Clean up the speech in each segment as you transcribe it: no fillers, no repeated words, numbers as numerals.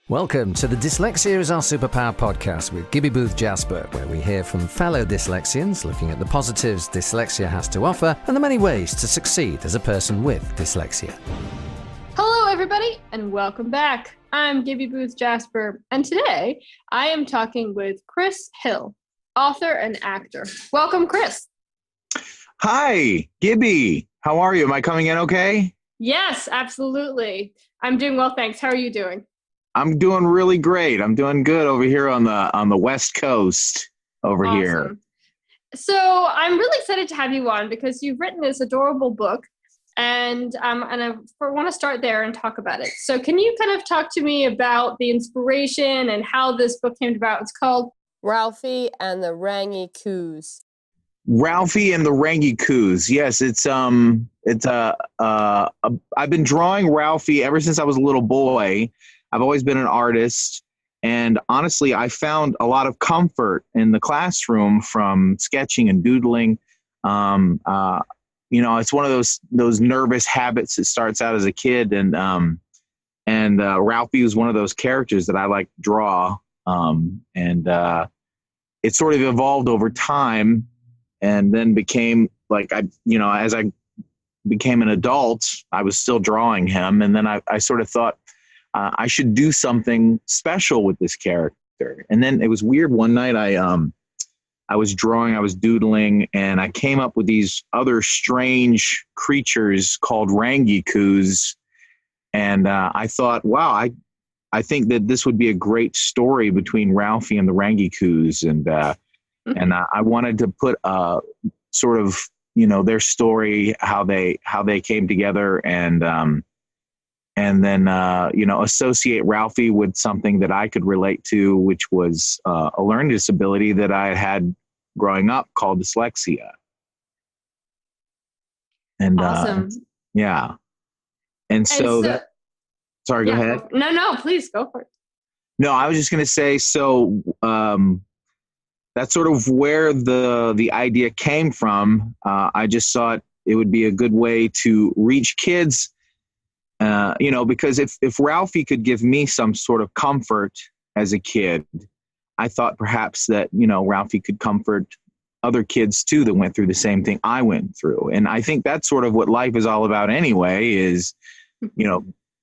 Welcome to the Dyslexia is Our Superpower podcast with Gibby Booth Jasper, where we hear from fellow dyslexians looking at the positives dyslexia has to offer and the many ways to succeed as a person with dyslexia. Hello, everybody, and welcome back. I'm Gibby Booth Jasper, and today I am talking with Chris Hill, author and actor. Welcome, Chris. Hi, Gibby. How are you? Am I coming in okay? Yes, absolutely. I'm doing well, thanks. How are you doing? I'm doing really great. I'm doing good over here on the West Coast over Awesome. here. So I'm really excited to have you on because you've written this adorable book, and I want to start there and talk about it. So can you kind of talk to me about the inspiration and how this book came about? It's called Ralphie and the Rangy-Coos. Ralphie and the Rangy-Coos. Yes, I've been drawing Ralphie ever since I was a little boy. I've always been an artist, and honestly, I found a lot of comfort in the classroom from sketching and doodling. It's one of those nervous habits that starts out as a kid, and Ralphie was one of those characters that I like to draw, it sort of evolved over time, and then became as I became an adult, I was still drawing him, and then I sort of thought, I should do something special with this character. And then it was weird. One night I was drawing, I was doodling, and I came up with these other strange creatures called Rangy-Coos. And I thought, wow, I think that this would be a great story between Ralphie and the Rangy-Coos. And I wanted to put sort of, their story, how they came together, and then associate Ralphie with something that I could relate to, which was a learning disability that I had growing up called dyslexia. And awesome. Yeah. And so that, sorry, yeah, go ahead. No, please go for it. No, I was just going to say, so that's sort of where the idea came from. I just thought it would be a good way to reach kids. Because if Ralphie could give me some sort of comfort as a kid, I thought perhaps that, Ralphie could comfort other kids too that went through the same thing I went through. And I think that's sort of what life is all about anyway, is,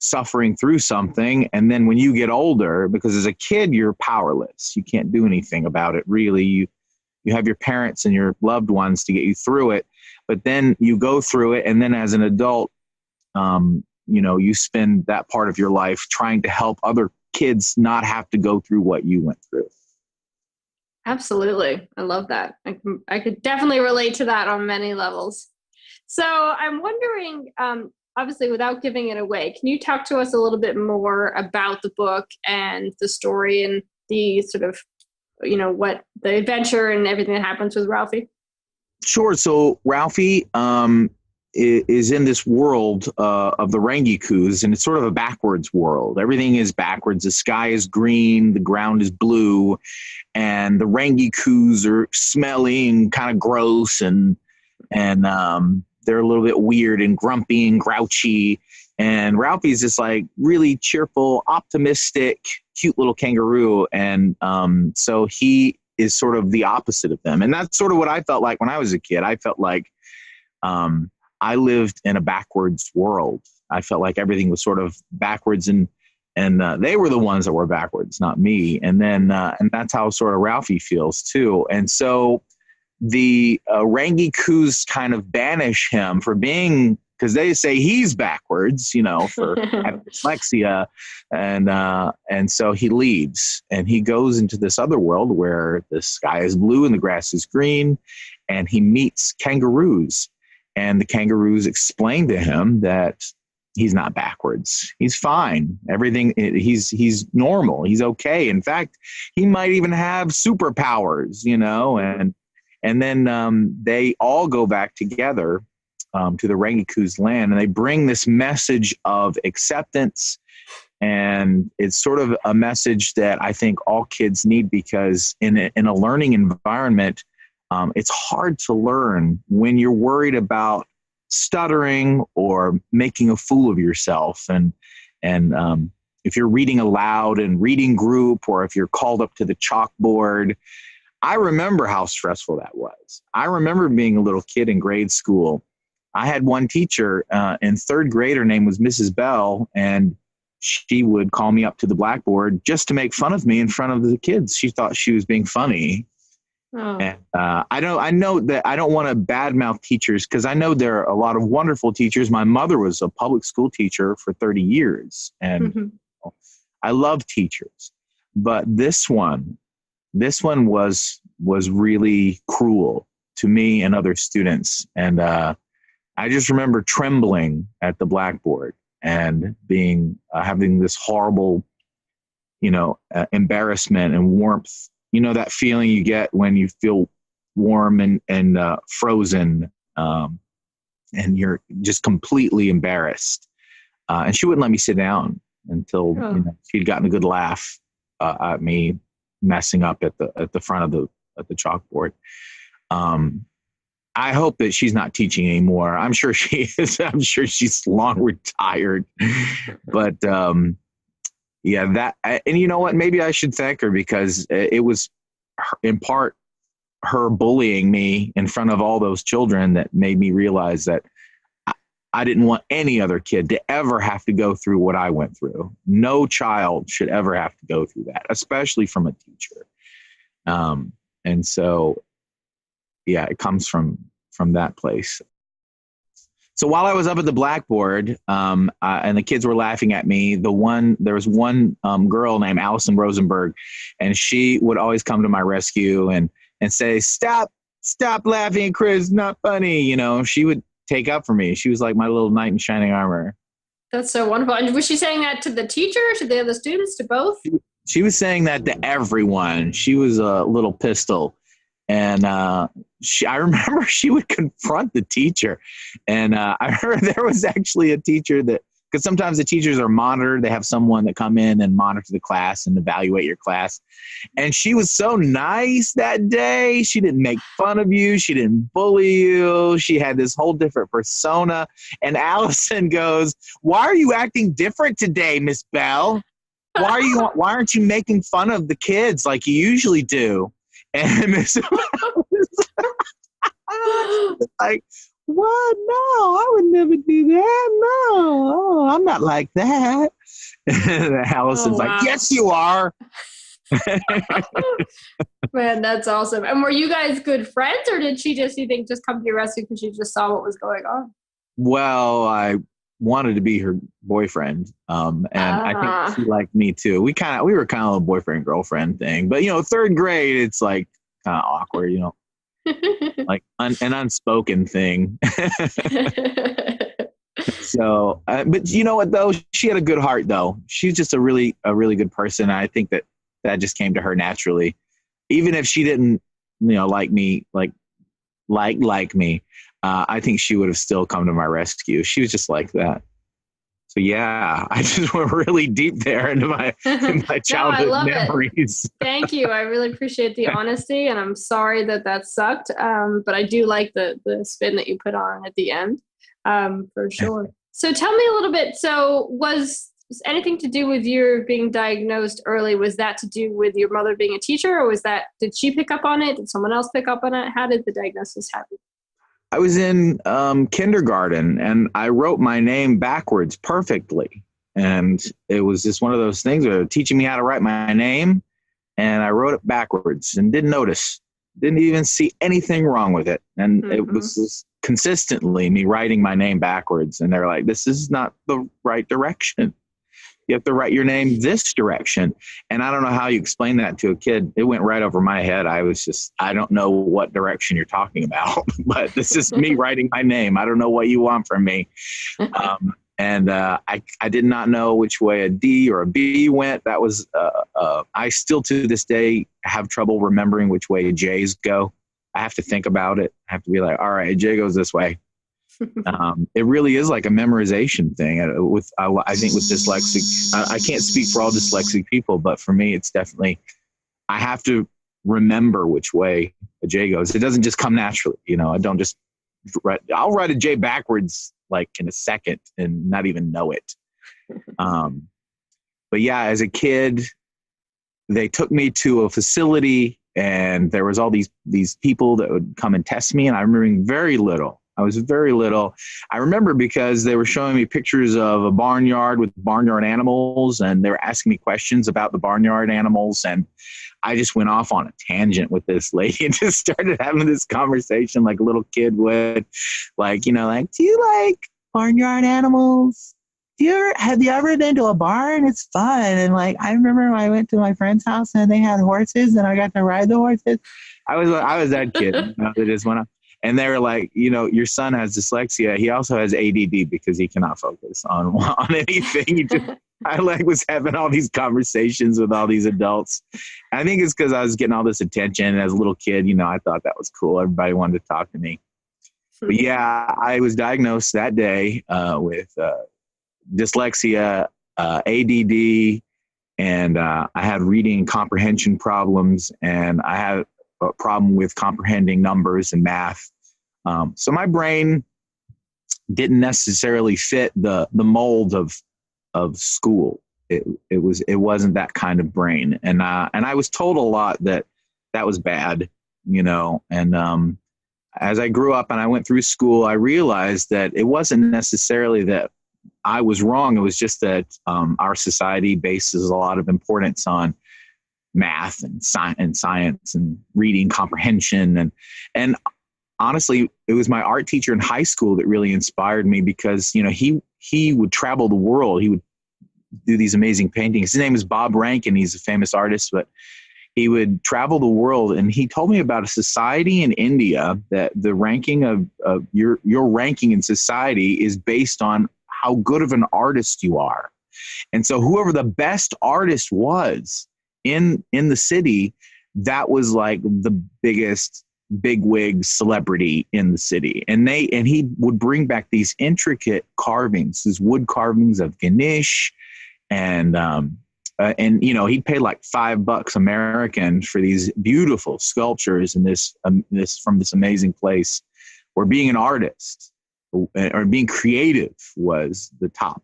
suffering through something. And then when you get older, because as a kid, you're powerless. You can't do anything about it, really. You have your parents and your loved ones to get you through it. But then you go through it. And then as an adult, you spend that part of your life trying to help other kids not have to go through what you went through. Absolutely. I love that. I could definitely relate to that on many levels. So I'm wondering, obviously without giving it away, can you talk to us a little bit more about the book and the story and the sort of, what the adventure and everything that happens with Ralphie? Sure. So Ralphie, is in this world of the Rangy-Coos, and it's sort of a backwards world. Everything is backwards. The sky is green, the ground is blue, and the Rangy-Coos are smelly and kind of gross, and they're a little bit weird and grumpy and grouchy. And Ralphie's this like really cheerful, optimistic, cute little kangaroo, and so he is sort of the opposite of them. And that's sort of what I felt like when I was a kid. I felt like I lived in a backwards world. I felt like everything was sort of backwards, and they were the ones that were backwards, not me. And then and that's how sort of Ralphie feels too. And so the Rangy-Coos kind of banish him for being, because they say he's backwards, for having dyslexia, and so he leaves and he goes into this other world where the sky is blue and the grass is green, and he meets kangaroos. And the kangaroos explain to him that he's not backwards. He's fine. Everything, he's normal. He's okay. In fact, he might even have superpowers, and then they all go back together to the Rangy-Coos land, and they bring this message of acceptance. And it's sort of a message that I think all kids need, because in a learning environment, it's hard to learn when you're worried about stuttering or making a fool of yourself. And if you're reading aloud and reading group, or if you're called up to the chalkboard. I remember how stressful that was. I remember being a little kid in grade school. I had one teacher in third grade. Her name was Mrs. Bell, and she would call me up to the blackboard just to make fun of me in front of the kids. She thought she was being funny. Oh. And I know that I don't want to badmouth teachers, because I know there are a lot of wonderful teachers. My mother was a public school teacher for 30 years, and I love teachers. But this one was really cruel to me and other students. And I just remember trembling at the blackboard and being having this horrible, embarrassment and warmth. You know, that feeling you get when you feel warm and frozen, and you're just completely embarrassed. And she wouldn't let me sit down until she'd gotten a good laugh at me messing up at the front of the chalkboard. I hope that she's not teaching anymore. I'm sure she is. I'm sure she's long retired. But and you know what? Maybe I should thank her, because it was in part her bullying me in front of all those children that made me realize that I didn't want any other kid to ever have to go through what I went through. No child should ever have to go through that, especially from a teacher. And so, it comes from that place. So while I was up at the blackboard, and the kids were laughing at me, there was one girl named Allison Rosenberg, and she would always come to my rescue and say, stop laughing, Chris, not funny. She would take up for me. She was like my little knight in shining armor. That's so wonderful. And was she saying that to the teacher, to the other students, to both? She was saying that to everyone. She was a little pistol. And I remember she would confront the teacher. And I remember there was actually a teacher because sometimes the teachers are monitored. They have someone that come in and monitor the class and evaluate your class. And she was so nice that day. She didn't make fun of you. She didn't bully you. She had this whole different persona. And Allison goes, "Why are you acting different today, Miss Bell? Why aren't you making fun of the kids like you usually do?" And Miss Bell was like, "What? No, I would never do that. No, I'm not like that." And Allison's like, "Yes, you are." Man, that's awesome. And were you guys good friends, or did she just, you think, just come to your rescue because she just saw what was going on? Well, I wanted to be her boyfriend, and I think she liked me too. We were kind of a boyfriend girlfriend thing, but third grade, it's like kind of awkward, like an unspoken thing. So, but you know what though? She had a good heart though. She's just a really good person. I think that just came to her naturally, even if she didn't, like me, like me. I think she would have still come to my rescue. She was just like that. So yeah, I just went really deep there into my childhood memories. Thank you. I really appreciate the honesty, and I'm sorry that sucked. But I do like the spin that you put on at the end, for sure. So tell me a little bit. So was anything to do with your being diagnosed early? Was that to do with your mother being a teacher, or did she pick up on it? Did someone else pick up on it? How did the diagnosis happen? I was in kindergarten, and I wrote my name backwards perfectly. And it was just one of those things where they were teaching me how to write my name, and I wrote it backwards and didn't notice, didn't even see anything wrong with it. And it was just consistently me writing my name backwards. And they're like, "This is not the right direction. You have to write your name this direction." And I don't know how you explain that to a kid. It went right over my head. I don't know what direction you're talking about, but this is me writing my name. I don't know what you want from me. I did not know which way a D or a B went. That was, I still to this day have trouble remembering which way J's go. I have to think about it. I have to be like, all right, J goes this way. It really is like a memorization thing. I think with dyslexic, I can't speak for all dyslexic people, but for me, it's definitely, I have to remember which way a J goes. It doesn't just come naturally. I don't just I'll write a J backwards like in a second and not even know it. but yeah, as a kid, they took me to a facility, and there was all these people that would come and test me. And I remember being very little. I was very little. I remember because they were showing me pictures of a barnyard with barnyard animals, and they were asking me questions about the barnyard animals. And I just went off on a tangent with this lady and just started having this conversation like a little kid would. Like, do you like barnyard animals? Have you ever been to a barn? It's fun. And like, I remember when I went to my friend's house and they had horses and I got to ride the horses. I was that kid that just went up. And they were like, your son has dyslexia. He also has ADD because he cannot focus on anything. I was having all these conversations with all these adults. I think it's because I was getting all this attention. And as a little kid, I thought that was cool. Everybody wanted to talk to me. But yeah, I was diagnosed that day with dyslexia, ADD, and I had reading comprehension problems, and I had a problem with comprehending numbers and math. So my brain didn't necessarily fit the mold of school. It wasn't that kind of brain, and I was told a lot that was bad, and as I grew up and I went through school, I realized that it wasn't necessarily that I was wrong. It was just that our society bases a lot of importance on math and science and reading comprehension. And honestly, it was my art teacher in high school that really inspired me because, he would travel the world. He would do these amazing paintings. His name is Bob Rankin. He's a famous artist, but he would travel the world, and he told me about a society in India that the ranking of your ranking in society is based on how good of an artist you are. And so whoever the best artist was in the city, that was like the biggest bigwig celebrity in the city. And he would bring back these intricate carvings, these wood carvings of Ganesh, and he'd pay like $5 American for these beautiful sculptures in this from this amazing place where being an artist or being creative was the top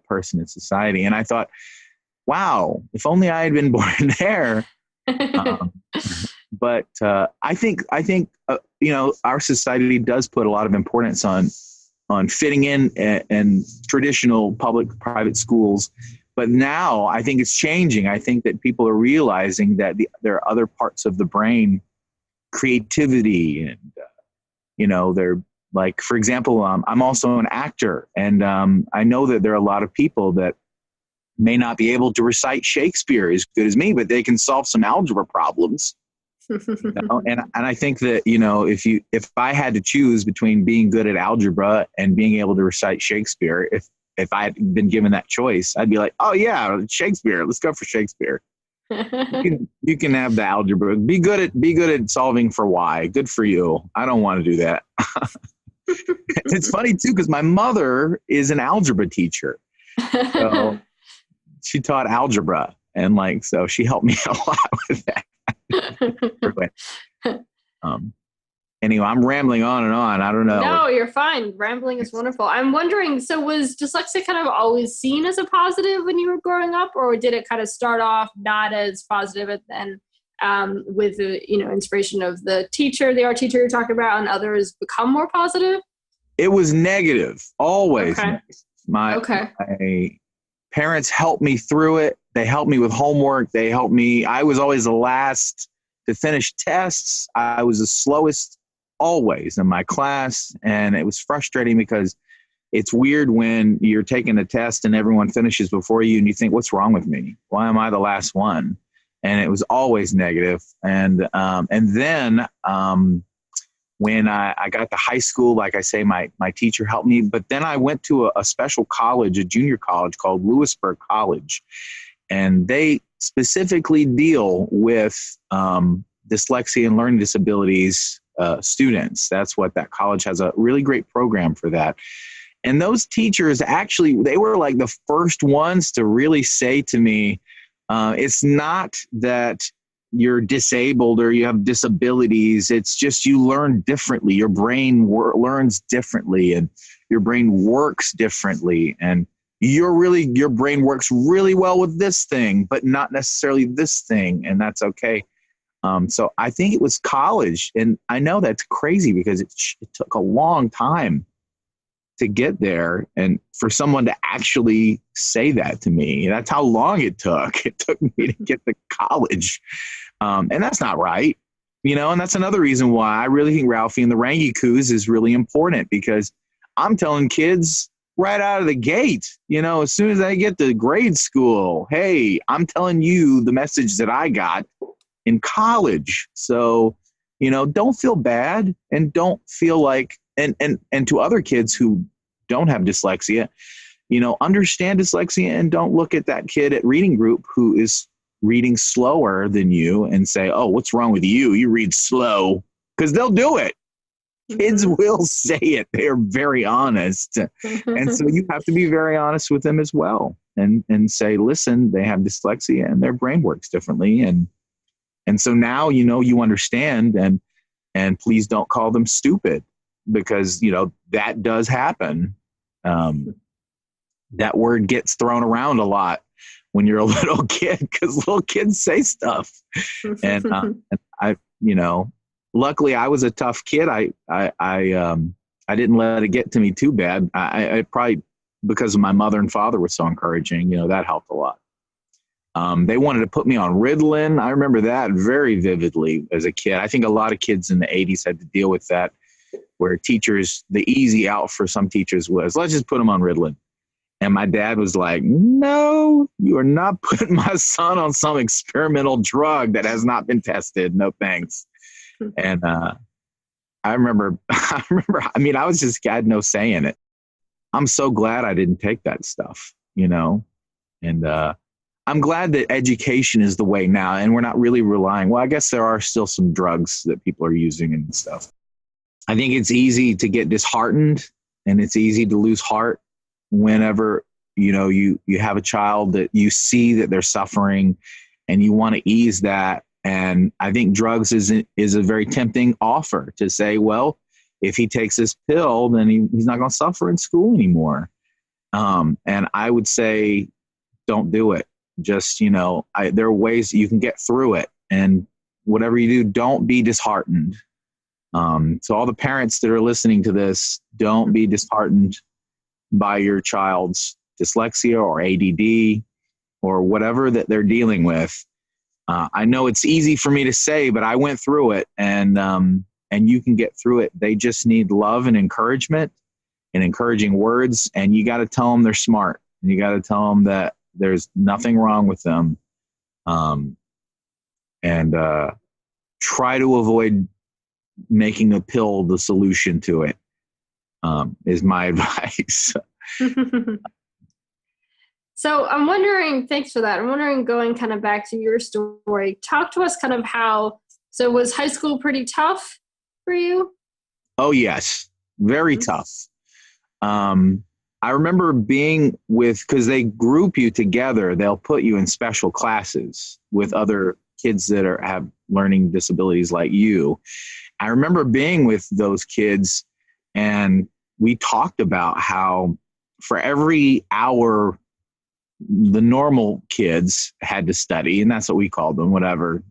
person in society. And I thought, wow, if only I had been born there. But I think our society does put a lot of importance on fitting in and traditional public-private schools. But now I think it's changing. I think that people are realizing that there are other parts of the brain, creativity, and they're like, for example, I'm also an actor, and I know that there are a lot of people that may not be able to recite Shakespeare as good as me, but they can solve some algebra problems. And I think that if I had to choose between being good at algebra and being able to recite Shakespeare, if I had been given that choice, I'd be like, oh yeah, Shakespeare. Let's go for Shakespeare. You can have the algebra. Be good at solving for y. Good for you. I don't want to do that. It's funny too because my mother is an algebra teacher, so she taught algebra, and so she helped me a lot with that. Anyway, I'm rambling on and on. I don't know. No, you're fine. Rambling is wonderful. I'm wondering, so was dyslexia kind of always seen as a positive when you were growing up, or did it kind of start off not as positive and then with the inspiration of the art teacher you're talking about, and others become more positive? It was negative, always. Okay. My parents helped me through it. They helped me with homework. They helped me. I was always the last to finish tests. I was the slowest always in my class. And it was frustrating because it's weird when you're taking a test and everyone finishes before you and you think, what's wrong with me? Why am I the last one? And it was always negative. And then when I got to high school, like I say, my teacher helped me. But then I went to a special college, a junior college called Lewisburg College. And they specifically deal with dyslexia and learning disabilities students. That's what that college has, a really great program for that. And those teachers actually, they were like the first ones to really say to me, it's not that you're disabled or you have disabilities. It's just you learn differently. Your brain learns differently and your brain works differently. And your brain works really well with this thing, but not necessarily this thing. And that's okay. So I think it was college. And I know that's crazy because it took a long time to get there. And for someone to actually say that to me, that's how long it took. It took me to get to college. And that's not right. And that's another reason why I really think Ralphie and the Rangy-Coos is really important, because I'm telling kids right out of the gate, as soon as I get to grade school, hey, I'm telling you the message that I got in college. So, don't feel bad, and don't feel like, and to other kids who don't have dyslexia, understand dyslexia, and don't look at that kid at reading group who is reading slower than you and say, oh, what's wrong with you? You read slow, because they'll do it. Kids will say it. They're very honest. And so you have to be very honest with them as well, and say, listen, they have dyslexia and their brain works differently. And so now, you understand, and please don't call them stupid, because, that does happen. That word gets thrown around a lot when you're a little kid, because little kids say stuff. And I, luckily I was a tough kid. I didn't let it get to me too bad. I probably, because of my mother and father were so encouraging, that helped a lot. They wanted to put me on Ritalin. I remember that very vividly as a kid. I think a lot of kids in the 80s had to deal with that, where teachers, the easy out for some teachers was, let's just put them on Ritalin. And my dad was like, no, you are not putting my son on some experimental drug that has not been tested. No, thanks. And I remember, I was just, I had no say in it. I'm so glad I didn't take that stuff, and I'm glad that education is the way now, and we're not really relying. Well, I guess there are still some drugs that people are using and stuff. I think it's easy to get disheartened, and it's easy to lose heart whenever, you have a child that you see that they're suffering and you want to ease that. And I think drugs is a very tempting offer to say, well, if he takes this pill, then he's not going to suffer in school anymore. And I would say, don't do it. Just, there are ways that you can get through it. And whatever you do, don't be disheartened. So all the parents that are listening to this, don't be disheartened by your child's dyslexia or ADD or whatever that they're dealing with. I know it's easy for me to say, but I went through it, and you can get through it. They just need love and encouragement and encouraging words. And you got to tell them they're smart, and you got to tell them that there's nothing wrong with them. And try to avoid making a pill the solution to it, is my advice. So I'm wondering, thanks for that. I'm wondering, going kind of back to your story, talk to us kind of so was high school pretty tough for you? Oh, yes. Very tough. I remember being because they group you together. They'll put you in special classes with other kids that have learning disabilities like you. I remember being with those kids, and we talked about how for every hour the normal kids had to study, and that's what we called them, whatever.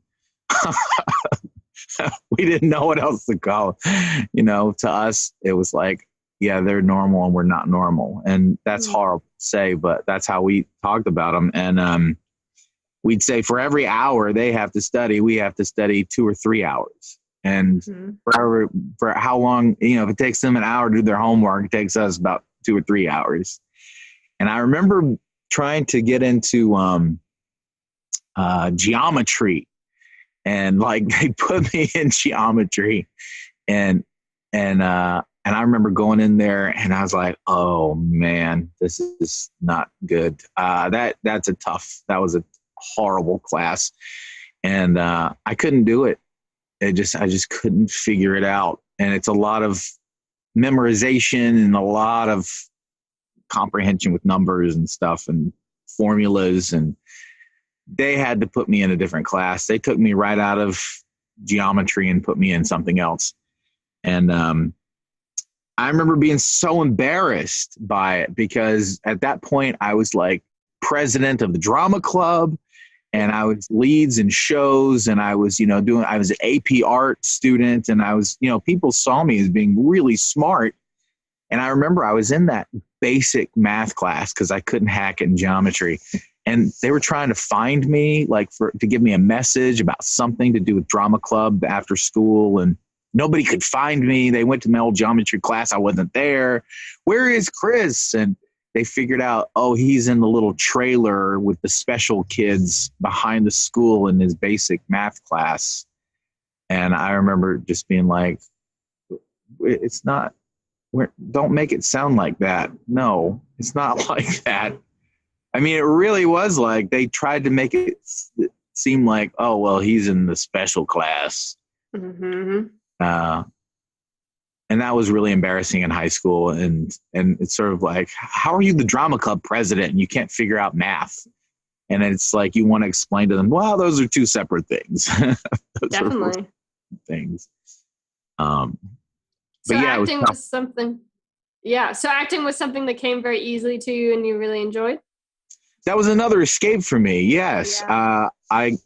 We didn't know what else to call them. To us, it was like, yeah, they're normal and we're not normal. And that's horrible to say, but that's how we talked about them. And we'd say for every hour they have to study, we have to study 2 or 3 hours. And for how long, if it takes them an hour to do their homework, it takes us about 2 or 3 hours. And I remember trying to get into geometry, and they put me in geometry, and I remember going in there, and I was like, oh man, this is not good. That was a horrible class, and I couldn't do it. I just couldn't figure it out. And it's a lot of memorization and a lot of comprehension with numbers and stuff and formulas. And they had to put me in a different class. They took me right out of geometry and put me in something else. And I remember being so embarrassed by it because at that point I was like president of the drama club and I was leads in shows and I was, I was an AP art student and I was, people saw me as being really smart. And I remember I was in that basic math class because I couldn't hack it in geometry. And they were trying to find me to give me a message about something to do with drama club after school. And nobody could find me. They went to my old geometry class. I wasn't there. Where is Chris? And they figured out, oh, he's in the little trailer with the special kids behind the school in his basic math class. And I remember just being like, it's not, don't make it sound like that. No, it's not like that. I mean, it really was like they tried to make it seem like, oh, well, he's in the special class. Mm-hmm. And that was really embarrassing in high school. And it's sort of like, how are you the drama club president and you can't figure out math? And it's like, you want to explain to them, well, those are two separate things. Definitely. Things. So but yeah, acting was something. Yeah. So acting was something that came very easily to you and you really enjoyed? That was another escape for me. Yes. Yeah. I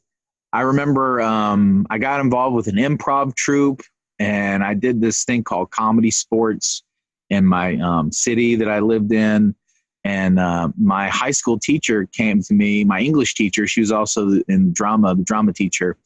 remember I got involved with an improv troupe and I did this thing called Comedy Sports in my city that I lived in. And my high school teacher came to me, my English teacher. She was also in drama, the drama teacher.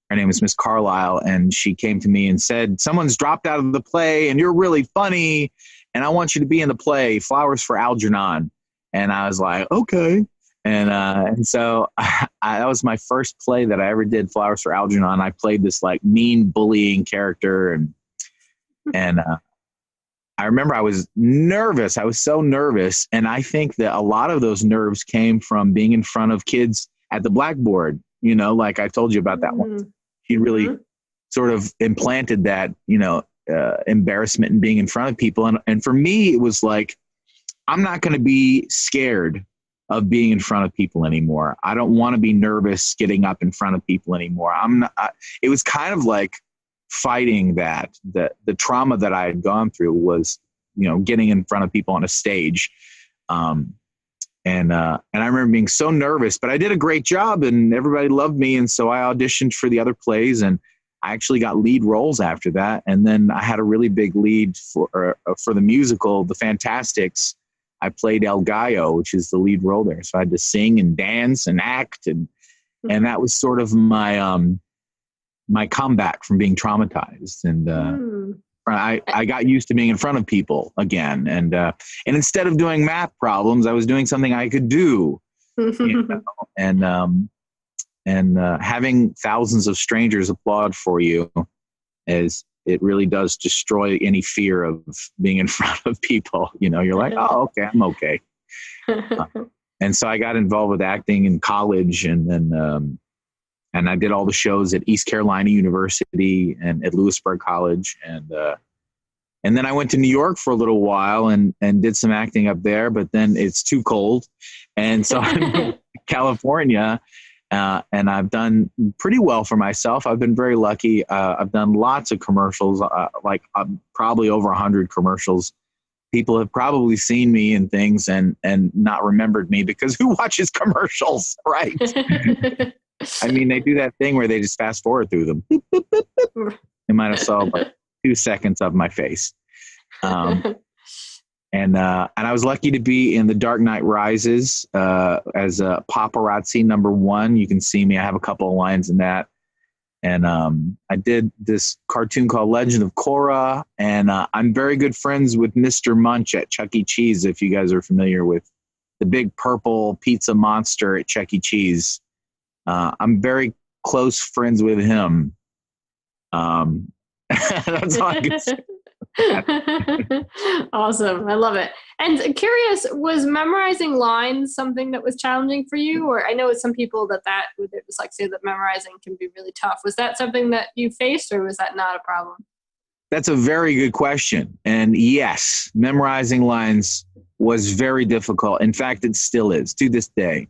Her name is Miss Carlisle. And she came to me and said, someone's dropped out of the play and you're really funny. And I want you to be in the play, Flowers for Algernon. And I was like, okay. And so that was my first play that I ever did, Flowers for Algernon. I played this like mean bullying character. And I remember I was nervous. I was so nervous. And I think that a lot of those nerves came from being in front of kids at the blackboard, like I told you about that one. She really sort of implanted that, embarrassment in being in front of people. And for me, it was like, I'm not going to be scared of being in front of people anymore. I don't want to be nervous getting up in front of people anymore. It was kind of like fighting that the trauma that I had gone through was, getting in front of people on a stage. And I remember being so nervous, but I did a great job and everybody loved me. And so I auditioned for the other plays and I actually got lead roles after that. And then I had a really big lead for the musical, The Fantastics. I played El Gallo, which is the lead role there. So I had to sing and dance and act. And that was sort of my comeback from being traumatized. And I got used to being in front of people again. And instead of doing math problems, I was doing something I could do. And having thousands of strangers applaud for you it really does destroy any fear of being in front of people. You're like, oh, okay, I'm okay. And so I got involved with acting in college and then I did all the shows at East Carolina University and at Lewisburg College. And then I went to New York for a little while and did some acting up there, but then it's too cold. And so I moved to California. And I've done pretty well for myself. I've been very lucky. I've done lots of commercials, probably over 100 commercials. People have probably seen me in things and not remembered me because who watches commercials, right? I mean, they do that thing where they just fast forward through them. They might have saw like 2 seconds of my face. And I was lucky to be in The Dark Knight Rises as a paparazzi #1. You can see me. I have a couple of lines in that. And I did this cartoon called Legend of Korra. And I'm very good friends with Mr. Munch at Chuck E. Cheese, if you guys are familiar with the big purple pizza monster at Chuck E. Cheese. I'm very close friends with him. That's all I can say. Awesome. I love it. And curious, was memorizing lines something that was challenging for you? Or I know with some people that with dyslexia that memorizing can be really tough. Was that something that you faced or was that not a problem? That's a very good question. And yes, memorizing lines was very difficult. In fact, it still is to this day.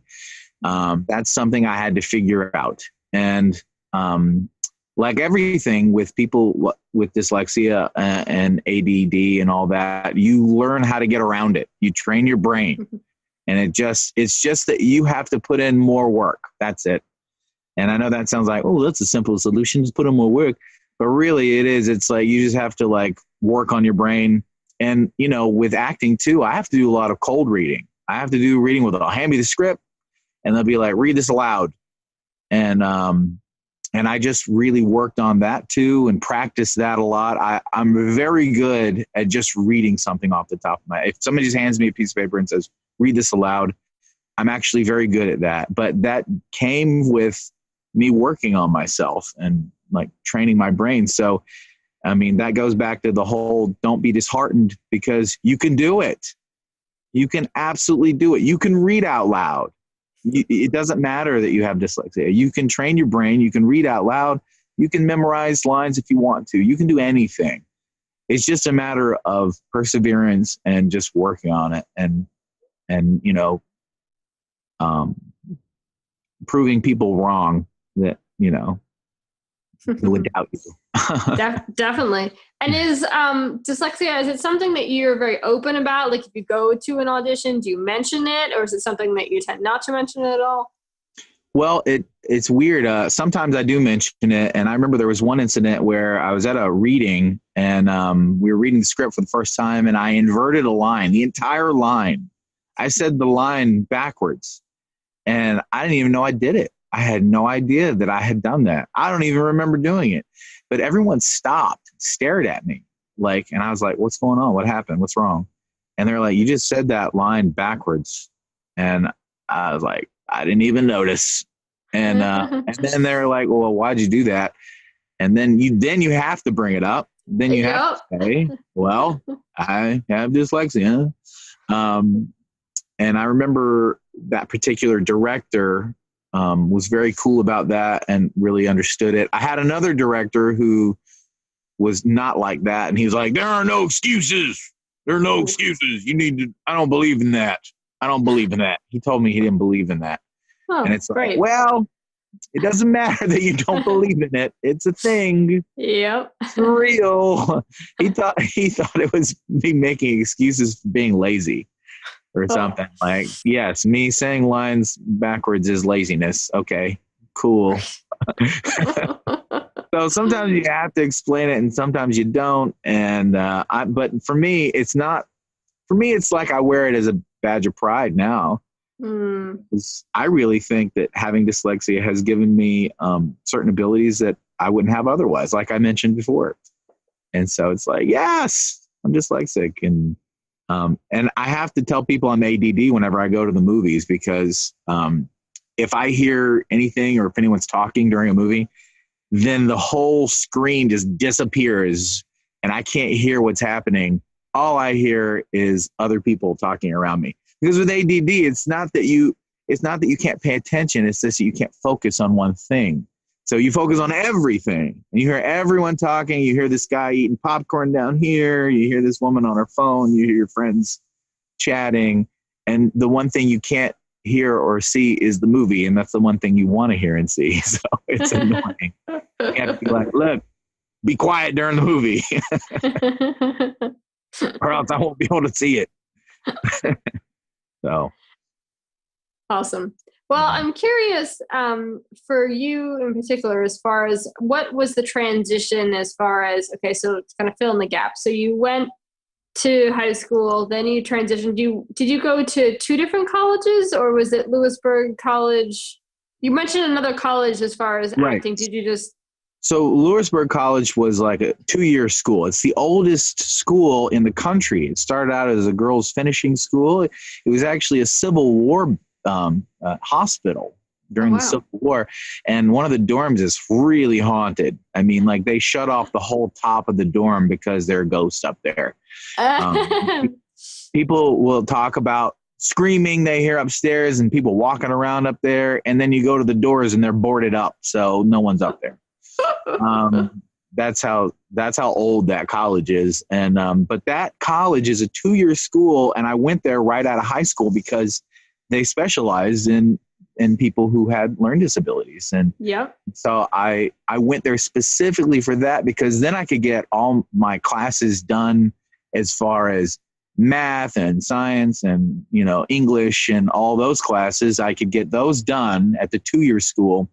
That's something I had to figure out. And like everything with people with dyslexia and ADD and all that, you learn how to get around it. You train your brain, and it's just that you have to put in more work. That's it. And I know that sounds like, oh, that's a simple solution. Just put in more work. But really it is. It's like, you just have to like work on your brain. And, you know, with acting too, I have to do a lot of cold reading. I have to do reading with, they'll hand me the script and they'll be like, read this aloud. And I just really worked on that too and practiced that a lot. I'm very good at just reading something off the top of my head. If somebody just hands me a piece of paper and says, read this aloud, I'm actually very good at that. But that came with me working on myself and like training my brain. So, I mean, that goes back to the whole don't be disheartened, because you can do it. You can absolutely do it. You can read out loud. It doesn't matter that you have dyslexia. You can train your brain. You can read out loud. You can memorize lines if you want to. You can do anything. It's just a matter of perseverance and just working on it and you know, proving people wrong that, you know, would doubt you. Definitely. And is dyslexia, is it something that you're very open about? Like if you go to an audition, do you mention it, or is it something that you tend not to mention at all? Well, it's weird. Sometimes I do mention it. And I remember there was one incident where I was at a reading and we were reading the script for the first time, and I inverted a line, the entire line. I said the line backwards, and I didn't even know I did it. I had no idea that I had done that. I don't even remember doing it. But everyone stopped, stared at me, like, and I was like, what's going on? What happened? What's wrong? And they're like, you just said that line backwards. And I was like, I didn't even notice. And then they're like, well, why'd you do that? And then you have to bring it up. Then you have to say, well, I have dyslexia. And I remember that particular director was very cool about that and really understood it. I had another director who was not like that. And he was like, there are no excuses. There are no excuses. You need to, I don't believe in that. I don't believe in that. He told me he didn't believe in that. Oh, and it's great. like, well, it doesn't matter that you don't believe in it. It's a thing. Yep. It's real. He thought it was me making excuses for being lazy or something. Like, yes, me saying lines backwards is laziness. Okay, cool. So sometimes you have to explain it and sometimes you don't. And but for me, it's not. For me, it's like I wear it as a badge of pride now. I really think that having dyslexia has given me certain abilities that I wouldn't have otherwise, like I mentioned before. And so it's like, yes, I'm dyslexic. And I have to tell people I'm ADD whenever I go to the movies, because if I hear anything or if anyone's talking during a movie, then the whole screen just disappears and I can't hear what's happening. All I hear is other people talking around me. Because with ADD, it's not that you can't pay attention. It's just that you can't focus on one thing. So you focus on everything and you hear everyone talking. You hear this guy eating popcorn down here. You hear this woman on her phone. You hear your friends chatting. And the one thing you can't hear or see is the movie. And that's the one thing you want to hear and see. So it's annoying. You have to be like, look, be quiet during the movie or else I won't be able to see it. So. Awesome. Well, I'm curious for you in particular, as far as what was the transition as far as, okay, so it's going to fill in the gap. So you went to high school, then you transitioned. Did you go to two different colleges, or was it Lewisburg College? You mentioned another college as far as acting. Right. Did you just... So Lewisburg College was like a 2-year school. It's the oldest school in the country. It started out as a girls' finishing school. It was actually a Civil War hospital during the Civil War. And one of the dorms is really haunted. I mean, like they shut off the whole top of the dorm because there are ghosts up there. People will talk about screaming they hear upstairs and people walking around up there. And then you go to the doors and they're boarded up. So no one's up there. That's how old that college is. And, but that college is a 2-year school. And I went there right out of high school because they specialized in and people who had learning disabilities. And Yep. so I went there specifically for that, because then I could get all my classes done as far as math and science and, English and all those classes. I could get those done at the 2-year school.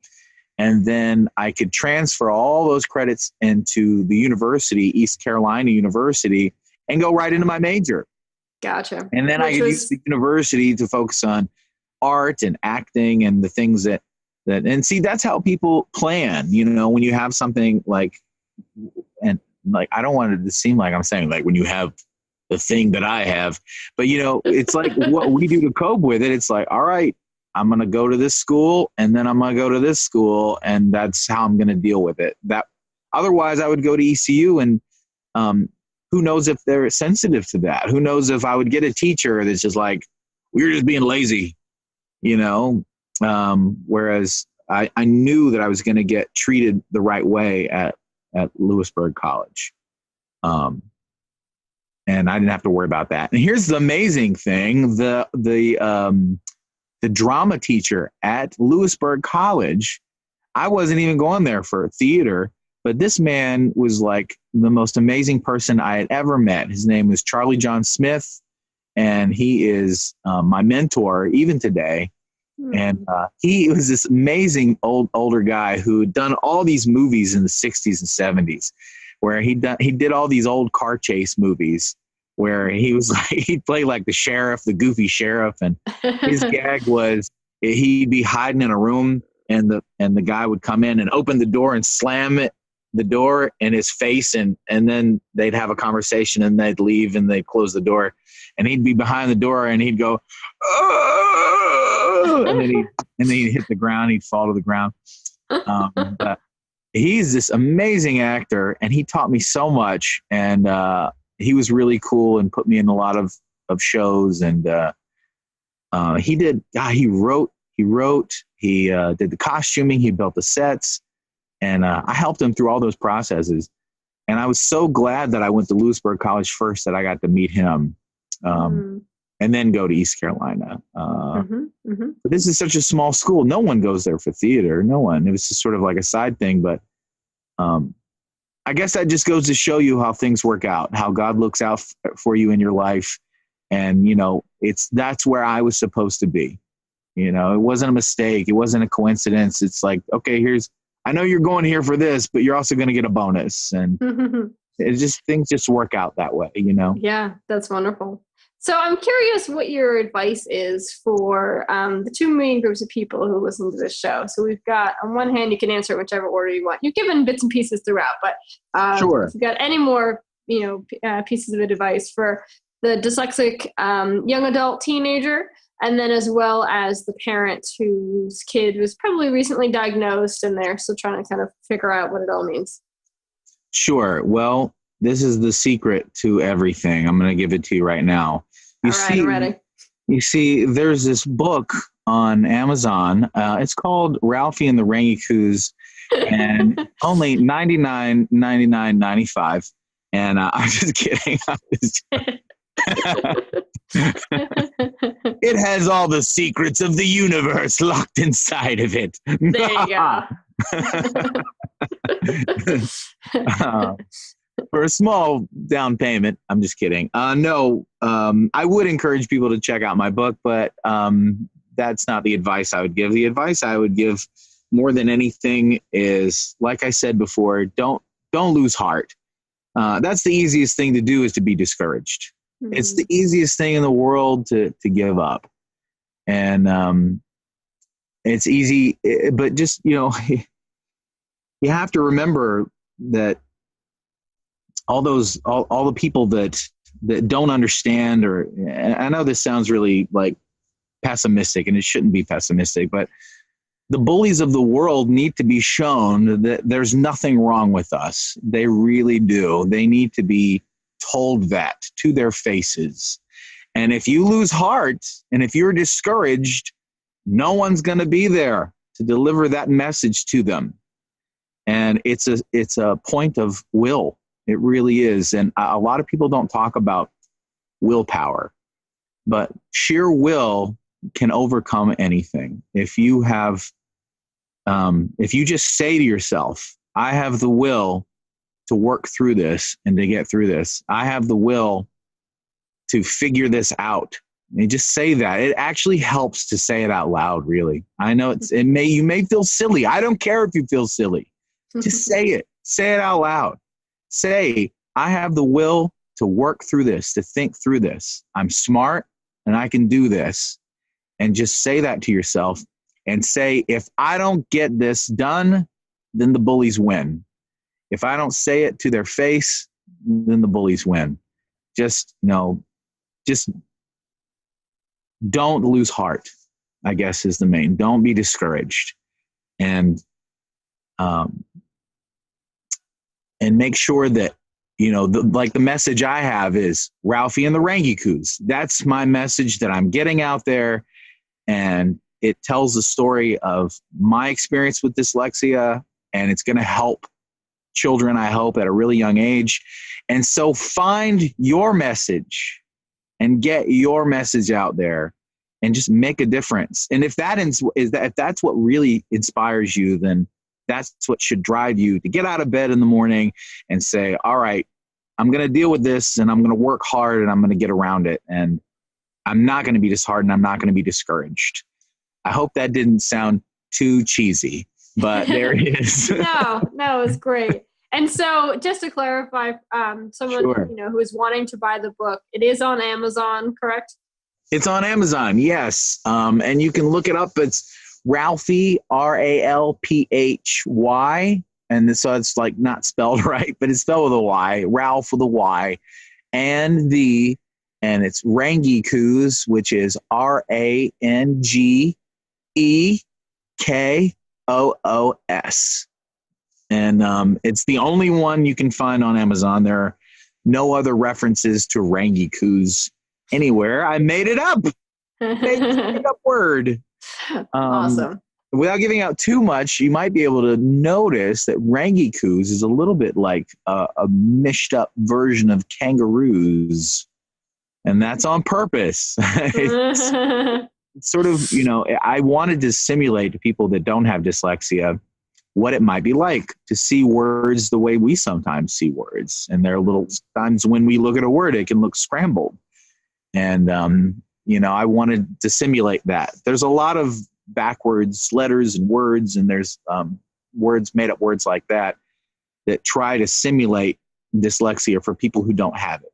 And then I could transfer all those credits into the university, East Carolina University, and go right into my major. Gotcha. And then I could use the university to focus on art and acting and the things that, and see, that's how people plan, when you have something like, and like, I don't want it to seem like I'm saying like when you have the thing that I have, but it's like what we do to cope with it. It's like, all right, I'm going to go to this school and then I'm going to go to this school, and that's how I'm going to deal with it. That otherwise I would go to ECU, and who knows if they're sensitive to that? Who knows if I would get a teacher that's just like, we're just being lazy, whereas I knew that I was going to get treated the right way at Lewisburg College. And I didn't have to worry about that. And here's the amazing thing. The drama teacher at Lewisburg College, I wasn't even going there for theater, but this man was like the most amazing person I had ever met. His name was Charlie John Smith, and he is my mentor even today. And he was this amazing older guy who had done all these movies in the 60s and 70s, where he did all these old car chase movies where he was like, he'd play like the sheriff, the goofy sheriff. And his gag was he'd be hiding in a room, and the guy would come in and open the door and slam the door in his face. And then they'd have a conversation, and they'd leave and they'd close the door, and he'd be behind the door and he'd go, oh! and then he'd hit the ground. He'd fall to the ground. But he's this amazing actor, and he taught me so much. And, he was really cool and put me in a lot of shows. And he did the costuming, he built the sets, and I helped him through all those processes. And I was so glad that I went to Lewisburg College first, that I got to meet him, and then go to East Carolina. But this is such a small school. No one goes there for theater. No one. It was just sort of like a side thing. But I guess that just goes to show you how things work out, how God looks out for you in your life. And, that's where I was supposed to be. It wasn't a mistake. It wasn't a coincidence. It's like, okay, I know you're going here for this, but you're also going to get a bonus. And things just work out that way, Yeah, that's wonderful. So I'm curious what your advice is for the two main groups of people who listen to this show. So we've got, on one hand, you can answer it whichever order you want. You've given bits and pieces throughout, but sure. If you've got any more, pieces of advice for the dyslexic young adult teenager, and then as well as the parent whose kid was probably recently diagnosed and they're still trying to kind of figure out what it all means. Sure. Well, this is the secret to everything. I'm going to give it to you right now. I'm ready. You see, there's this book on Amazon. It's called Ralphie and the Rangy-Coos, and only $99.95. And I'm just kidding. It has all the secrets of the universe locked inside of it. There you go. For a small down payment. I'm just kidding. No, I would encourage people to check out my book, but that's not the advice I would give. The advice I would give more than anything is, like I said before, don't lose heart. That's the easiest thing to do, is to be discouraged. Mm-hmm. It's the easiest thing in the world to give up. And it's easy, but just, you have to remember that all the people that don't understand, or I know this sounds really like pessimistic, and it shouldn't be pessimistic, but the bullies of the world need to be shown that there's nothing wrong with us. They really do. They need to be told that to their faces. And if you lose heart, and if you're discouraged, no one's going to be there to deliver that message to them. And it's a point of will. It really is. And a lot of people don't talk about willpower, but sheer will can overcome anything. If you just say to yourself, I have the will to work through this and to get through this. I have the will to figure this out. And just say that. It actually helps to say it out loud, really. I know you may feel silly. I don't care if you feel silly. Just say it. Say it out loud. Say, I have the will to work through this, to think through this. I'm smart and I can do this. And just say that to yourself and say, if I don't get this done, then the bullies win. If I don't say it to their face, then the bullies win. Just don't lose heart, I guess, is the main. Don't be discouraged. And make sure that, the message I have is Ralphie and the Rangikus. That's my message that I'm getting out there. And it tells the story of my experience with dyslexia, and it's going to help children, I hope, at a really young age. And so find your message and get your message out there and just make a difference. And if that's what really inspires you, then that's what should drive you to get out of bed in the morning and say, all right, I'm going to deal with this and I'm going to work hard and I'm going to get around it. And I'm not going to be disheartened. I'm not going to be discouraged. I hope that didn't sound too cheesy, but there it is. No, it's great. And so just to clarify, someone Sure. who is wanting to buy the book, it is on Amazon, correct? It's on Amazon, yes. And you can look it up. It's Ralphie, Ralphy. And so it's like not spelled right, but it's spelled with a Y, Ralph with a Y. And it's Rangikus, which is Rangeekos. And it's the only one you can find on Amazon. There are no other references to Rangikus anywhere. I made it up. Made up word. Awesome. Without giving out too much, you might be able to notice that Rangikus is a little bit like a mished up version of kangaroos. And that's on purpose. It's sort of, I wanted to simulate to people that don't have dyslexia what it might be like to see words the way we sometimes see words. And there are little times when we look at a word, it can look scrambled. And, I wanted to simulate that. There's a lot of backwards letters and words, and there's made up words like that try to simulate dyslexia for people who don't have it.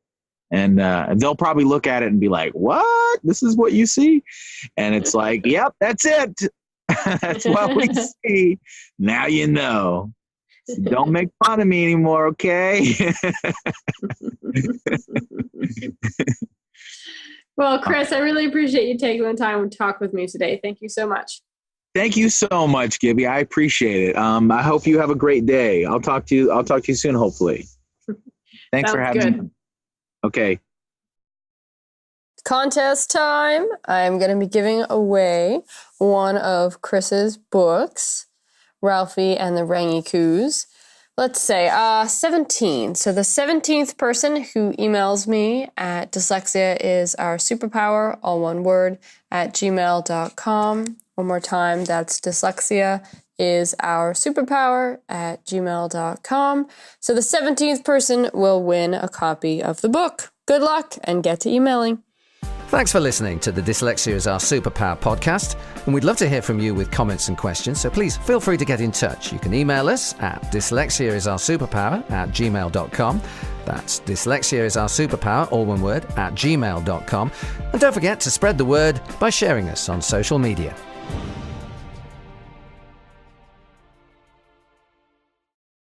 And they'll probably look at it and be like, what? This is what you see? And it's like, yep, that's it. That's what we see. Now you know. So don't make fun of me anymore, okay? Well, Chris, I really appreciate you taking the time to talk with me today. Thank you so much. Thank you so much, Gibby. I appreciate it. I hope you have a great day. I'll talk to you soon, hopefully. Thanks for having me. Okay. Contest time. I'm going to be giving away one of Chris's books, Ralphie and the Rangikus. Let's say 17. So the 17th person who emails me at dyslexia is our superpower, all one word, at gmail.com. One more time, that's dyslexia is our superpower at gmail.com. So the 17th person will win a copy of the book. Good luck and get to emailing. Thanks for listening to the Dyslexia is Our Superpower podcast, and we'd love to hear from you with comments and questions, so please feel free to get in touch. You can email us at dyslexiaisoursuperpower@gmail.com. That's dyslexiaisoursuperpower, all one word, @gmail.com. And don't forget to spread the word by sharing us on social media.